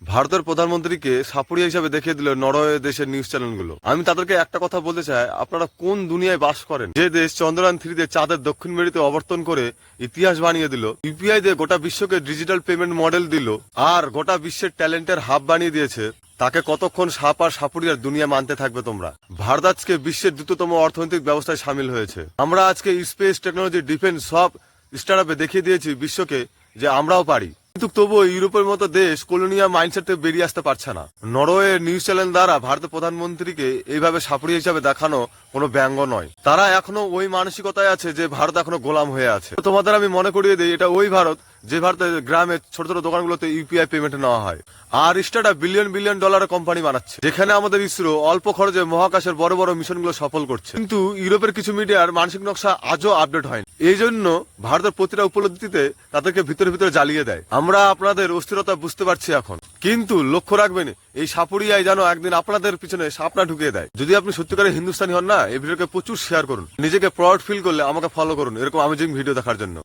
ভারতের প্রধানমন্ত্রীকে সাপুড়িয়া হিসাবে দেখিয়ে দিল নরওয়ে দেশের নিউজ চ্যানেলগুলো। আমি তাদেরকে একটা কথা বলতে চাই, আপনারা কোন দুনিয়ায় বাস করেন? যে দেশ চন্দ্রযান 3 চাঁদের দক্ষিণ মেরুতে অবতরণ করে ইতিহাস বানিয়ে দিল, ইউপিআই দিয়ে গোটা বিশ্বকে ডিজিটাল পেমেন্ট মডেল দিল, আর গোটা বিশ্বের ট্যালেন্টের হাব বানিয়ে দিয়েছে, তাকে কতক্ষণ সাপ আর সাপুড়িয়ার দুনিয়া মানতে থাকবে তোমরা? ভারত আজকে বিশ্বের দ্রুততম অর্থনৈতিক ব্যবস্থায় সামিল হয়েছে। আমরা আজকে স্পেস টেকনোলজি, ডিফেন্স সব স্টার্টআপে দেখিয়ে দিয়েছি বিশ্বকে যে আমরাও পারি। কিন্তু তবুও ইউরোপের মতো দেশ কলোনিয়াল মাইন্ডসেট থেকে বেরিয়ে আসতে পারছে না। নরওয়ে নিউজ চ্যানেল দ্বারা ভারতের প্রধানমন্ত্রীকে এইভাবে সাপুড়িয়া হিসাবে দেখানো কোনো ব্যঙ্গ নয়। তারা এখনো ওই মানসিকতায় আছে যে ভারত এখনো গোলাম হয়ে আছে। তোমাদের আমি মনে করিয়ে দিই, এটা ওই ভারত যে ভারতের গ্রামে ছোট ছোট দোকানগুলোতে ইউপিআই পেমেন্ট নেওয়া হয়, আর স্টার্টআপ বিলিয়ন বিলিয়ন ডলারের কোম্পানি বানাচ্ছে, যেখানে আমাদের ইসরো অল্প খরচে মহাকাশের বড় বড় মিশনগুলো সফল করছে। কিন্তু ইউরোপের কিছু মিডিয়ার মানসিক নকশা আজও আপডেট হয়নি। এই জন্য ভারতের প্রতিটা উপলব্ধিতে তাদেরকে ভিতরে ভিতরে জ্বালিয়ে দেয়। আমরা আপনাদের অস্থিরতা বুঝতে পারছি এখন, কিন্তু লক্ষ্য রাখবেন এই সাপুড়িয়ায় যেন একদিন আপনাদের পিছনে সাপনা ঢুকিয়ে দেয়। যদি আপনি সত্যিকারের হিন্দুস্তানি হন না, এই ভিডিওকে প্রচুর শেয়ার করুন। নিজেকে প্রাউড ফিল করলে আমাকে ফলো করুন এরকম অ্যামেজিং ভিডিও দেখার জন্য।